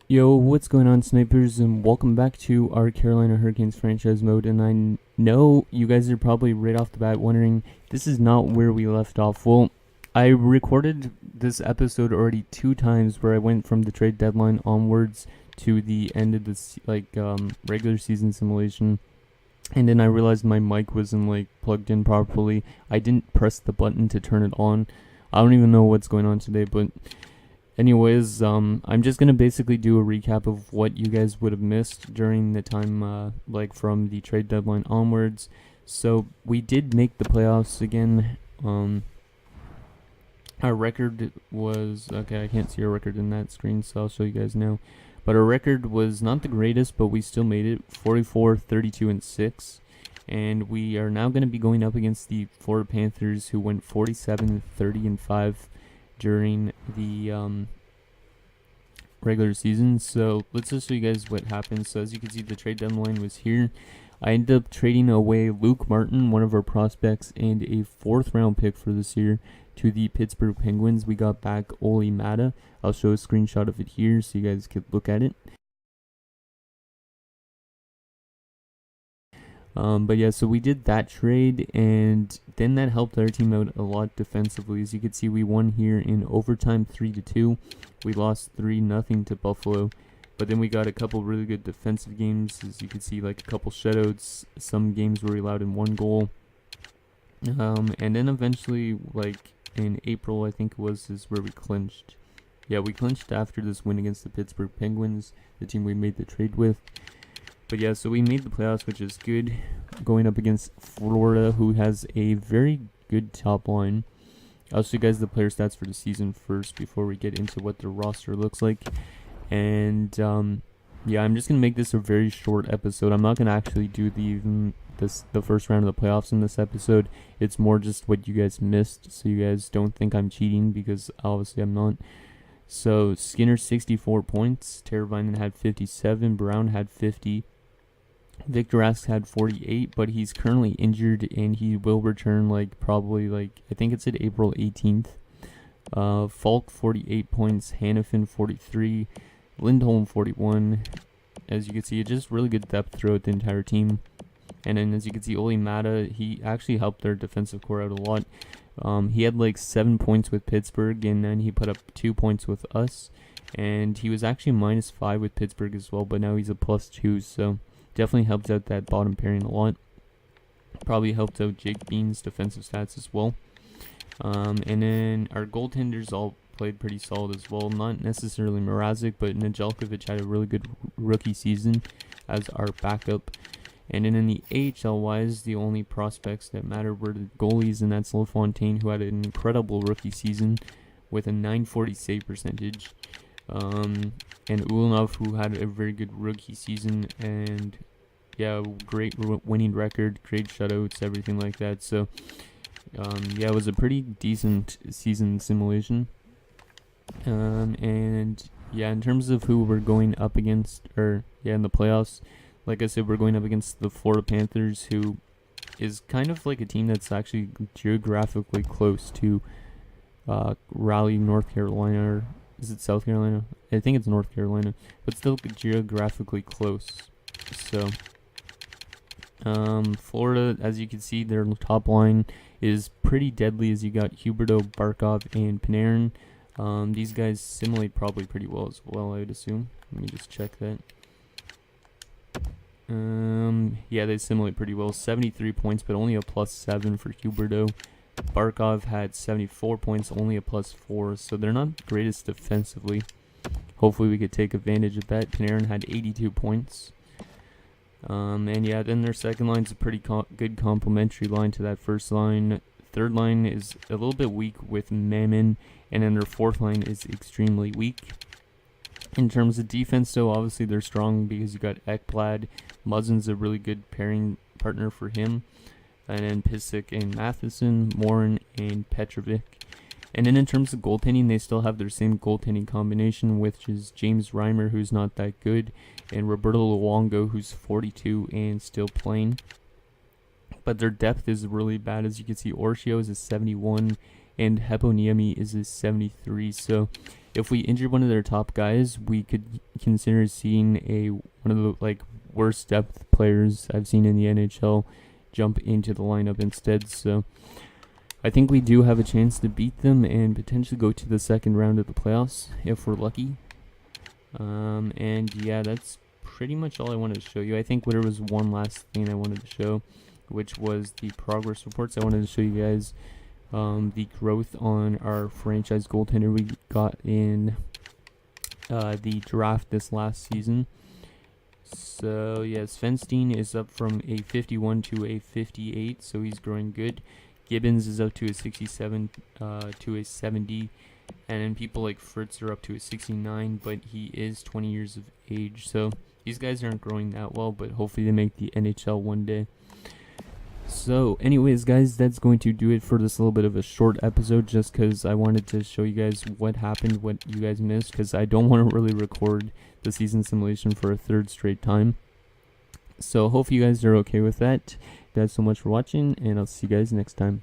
Yo, what's going on, snipers, and welcome back to our Carolina Hurricanes franchise mode. And know you guys are probably right off the bat wondering, this is not where we left off. Well, I recorded this episode already 2 times where I went from the trade deadline onwards to the end of this regular season simulation, and then I realized my mic wasn't plugged in properly. I didn't press the button to turn it on. I don't even know what's going on today, but anyways, I'm just gonna basically do a recap of what you guys would have missed during the time, from the trade deadline onwards. So we did make the playoffs again. Our record was okay. I can't see our record in that screen, so I'll show you guys now. But our record was not the greatest, but we still made it. 44, 32, and 6. And we are now going to be going up against the Florida Panthers, who went 47, 30, and 5 during the regular season. So let's just show you guys what happened. So as you can see, the trade deadline was here. I ended up trading away Luke Martin, one of our prospects, and a 4th round pick for this year to the Pittsburgh Penguins. We got back Oli Mata. I'll show a screenshot of it here so you guys could look at it. But yeah, so we did that trade, and then that helped our team out a lot defensively. As you can see, we won here in overtime 3-2. We lost 3-0 to Buffalo, but then we got a couple really good defensive games. As you can see, like a couple shutouts. Some games were allowed in 1 goal. And then eventually, in April, I think it was, is where we clinched. Yeah, we clinched after this win against the Pittsburgh Penguins, the team we made the trade with. But yeah, so we made the playoffs, which is good, going up against Florida, who has a very good top line. I'll show you guys the player stats for the season first before we get into what their roster looks like. And yeah, I'm just going to make this a very short episode. I'm not going to actually do the first round of the playoffs in this episode. It's more just what you guys missed, so you guys don't think I'm cheating, because obviously I'm not. So Skinner 64 points, Teravainen had 57, Brown had 50, Victor Rask had 48, but he's currently injured and he will return probably I think it's at April 18th. Falk 48 points, Hannafin 43, Lindholm 41. As you can see, it's just really good depth throughout the entire team. And then as you can see, Oli Mata, he actually helped their defensive core out a lot. He had 7 points with Pittsburgh, and then he put up 2 points with us. And he was actually -5 with Pittsburgh as well, but now he's a +2, so definitely helped out that bottom pairing a lot. Probably helped out Jake Bean's defensive stats as well. And then our goaltenders all played pretty solid as well. Not necessarily Mrazek, but Nedeljkovic had a really good rookie season as our backup. And then in the AHL wise, the only prospects that mattered were the goalies, and that's LaFontaine, who had an incredible rookie season with a .940 save percentage. And Ulanov, who had a very good rookie season, and yeah, great winning record, great shutouts, everything like that. So yeah, it was a pretty decent season simulation. And yeah, in terms of who we're going up against, in the playoffs, like I said, we're going up against the Florida Panthers, who is kind of like a team that's actually geographically close to Raleigh, North Carolina, or is it South Carolina? I think it's North Carolina, but still geographically close. So Florida, as you can see, their top line is pretty deadly, as you got Huberdeau, Barkov, and Panarin. These guys simulate probably pretty well as well, I would assume. Let me just check that. Yeah, they simulate pretty well. 73 points, but only a +7 for Huberdeau. Barkov had 74 points, only a +4, so they're not greatest defensively. Hopefully we could take advantage of that. Panarin had 82 points. And yeah, then their second line's a pretty good complementary line to that first line. Third line is a little bit weak with Mammon, and then their fourth line is extremely weak. In terms of defense, though, obviously they're strong because you got Ekblad. Muzzin's a really good pairing partner for him. And then Pysyk and Matheson, Morin and Petrovic. And then in terms of goaltending, they still have their same goaltending combination, which is James Reimer, who's not that good, and Roberto Luongo, who's 42 and still playing. But their depth is really bad. As you can see, Orshio is a 71, and Heponiemi is a 73. So if we injured one of their top guys, we could consider seeing one of the like worst depth players I've seen in the NHL jump into the lineup instead. So I think we do have a chance to beat them and potentially go to the second round of the playoffs if we're lucky. And yeah, that's pretty much all I wanted to show you. I think there was one last thing I wanted to show, which was the progress reports. I wanted to show you guys the growth on our franchise goaltender we got in the draft this last season. So yeah, Svenstein is up from a 51 to a 58, so he's growing good. Gibbons is up to a 67 to a 70, and then people like Fritz are up to a 69, but he is 20 years of age, so these guys aren't growing that well, but hopefully they make the NHL one day. So anyways, guys, that's going to do it for this little bit of a short episode, just because I wanted to show you guys what happened, what you guys missed, because I don't want to really record the season simulation for a third straight time. So hope you guys are okay with that. Thanks so much for watching, and I'll see you guys next time.